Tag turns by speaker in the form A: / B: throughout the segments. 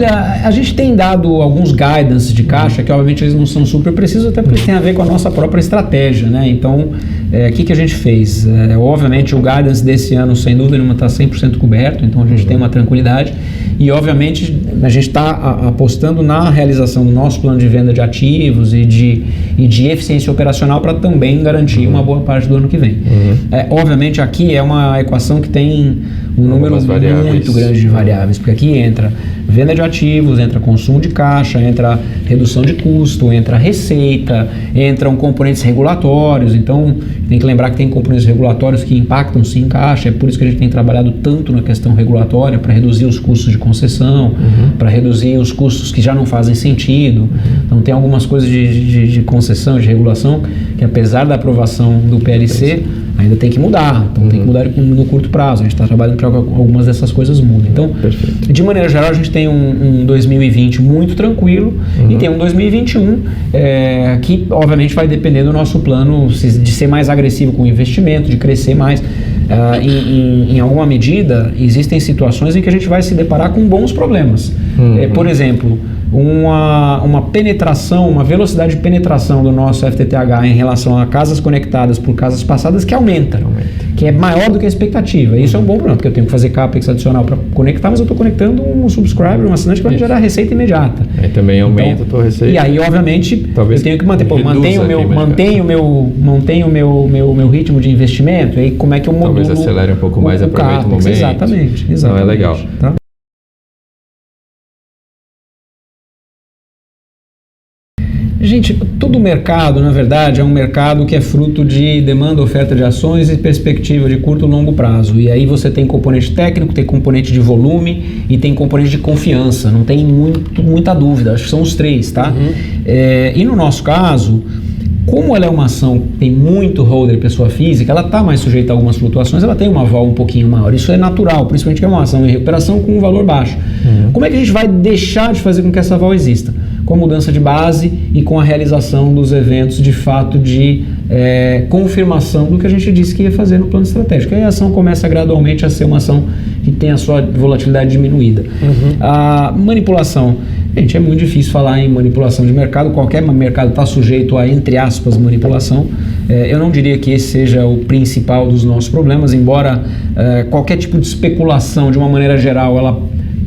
A: Olha, a gente tem dado alguns guidance de caixa, que obviamente eles não são super precisos, até porque tem a ver com a nossa própria estratégia, né? Então, o que a gente fez? Obviamente o guidance desse ano, sem dúvida nenhuma, está 100% coberto, então a gente tem uma tranquilidade e obviamente a gente está apostando na realização do nosso plano de venda de ativos e de eficiência operacional para também garantir uma boa parte do ano que vem. Obviamente aqui é uma equação que tem um número muito grande de variáveis, porque aqui entra venda de ativos, entra consumo de caixa, entra redução de custo, entra receita, entram componentes regulatórios. Então tem que lembrar que tem componentes regulatórios que impactam sim caixa, é por isso que a gente tem trabalhado tanto na questão regulatória, para reduzir os custos de concessão, para reduzir os custos que já não fazem sentido. Então tem algumas coisas de concessão, de regulação, que apesar da aprovação do PLC, ainda tem que mudar, então tem que mudar no curto prazo. A gente está trabalhando para que algumas dessas coisas mudem. Então, de maneira geral, a gente tem um 2020 muito tranquilo e tem um 2021 que, obviamente, vai depender do nosso plano de ser mais agressivo com o investimento, de crescer mais. Em alguma medida, existem situações em que a gente vai se deparar com bons problemas. Por exemplo, uma penetração, uma velocidade de penetração do nosso FTTH em relação a casas conectadas por casas passadas que aumenta, que é maior do que a expectativa. Isso é um bom problema, porque eu tenho que fazer CAPEX adicional para conectar, mas eu estou conectando um subscriber, um assinante que vai me gerar receita imediata.
B: Aí também aumenta a tua receita.
A: E aí, obviamente, talvez eu tenho que manter, mantenho o meu ritmo de investimento, e aí como é que eu modulo?
B: Talvez acelere um pouco mais, aproveita o momento.
A: Exatamente.
B: Não, é legal.
A: Tá? Gente, todo o mercado, na verdade, é um mercado que é fruto de demanda, oferta de ações e perspectiva de curto e longo prazo. E aí você tem componente técnico, tem componente de volume e tem componente de confiança. Não tem muita dúvida, acho que são os três, tá? E no nosso caso, como ela é uma ação que tem muito holder pessoa física, ela está mais sujeita a algumas flutuações, ela tem uma vol um pouquinho maior. Isso é natural, principalmente que é uma ação em recuperação com um valor baixo. Como é que a gente vai deixar de fazer com que essa vol exista? Com a mudança de base e com a realização dos eventos de fato de confirmação do que a gente disse que ia fazer no plano estratégico. Aí a ação começa gradualmente a ser uma ação que tem a sua volatilidade diminuída. A manipulação. Gente, é muito difícil falar em manipulação de mercado. Qualquer mercado está sujeito a, entre aspas, manipulação. Eu não diria que esse seja o principal dos nossos problemas, embora qualquer tipo de especulação, de uma maneira geral, ela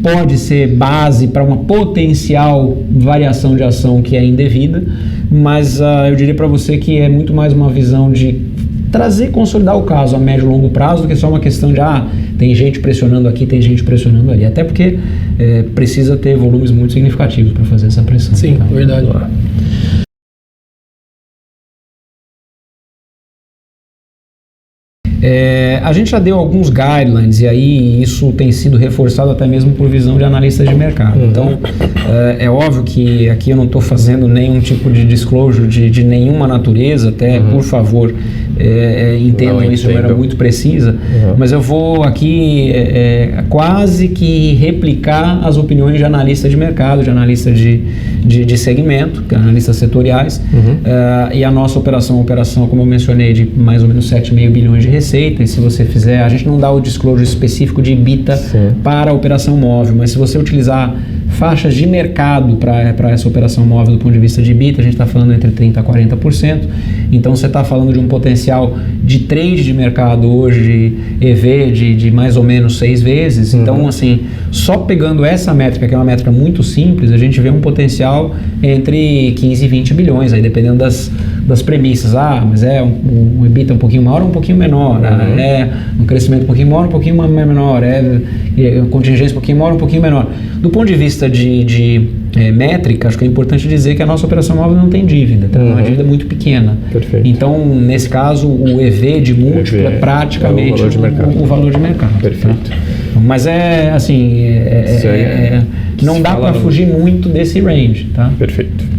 A: pode ser base para uma potencial variação de ação que é indevida, mas eu diria para você que é muito mais uma visão de trazer, consolidar o caso a médio e longo prazo do que só uma questão de tem gente pressionando aqui, tem gente pressionando ali, até porque precisa ter volumes muito significativos para fazer essa pressão.
C: Sim,
A: tá?
C: Verdade.
A: A gente já deu alguns guidelines e aí isso tem sido reforçado até mesmo por visão de analistas de mercado. Então, é óbvio que aqui eu não estou fazendo nenhum tipo de disclosure de nenhuma natureza, até por favor, entendam isso de maneira muito precisa, mas eu vou aqui quase que replicar as opiniões de analistas de mercado, de analistas de segmento, analistas setoriais, e a nossa operação, como eu mencionei, de mais ou menos 7,5 bilhões de receita. E se você fizer, a gente não dá o disclosure específico de EBITDA para a operação móvel, mas se você utilizar faixas de mercado para essa operação móvel do ponto de vista de EBITDA, a gente está falando entre 30% a 40%, então você está falando de um potencial de trade de mercado hoje, EV de mais ou menos 6 vezes, então assim, só pegando essa métrica, que é uma métrica muito simples, a gente vê um potencial entre 15 e 20 bilhões, aí dependendo das premissas, mas um EBITDA um pouquinho maior ou um pouquinho menor, um crescimento um pouquinho maior, um pouquinho menor, contingência um pouquinho maior, um pouquinho menor. Do ponto de vista de métrica, acho que é importante dizer que a nossa operação móvel não tem dívida, é uma dívida muito pequena.
B: Perfeito.
A: Então, nesse caso, o EV de múltiplo é praticamente o valor de mercado.
B: Perfeito.
A: Tá? Mas não dá para fugir muito desse range. Tá?
B: Perfeito.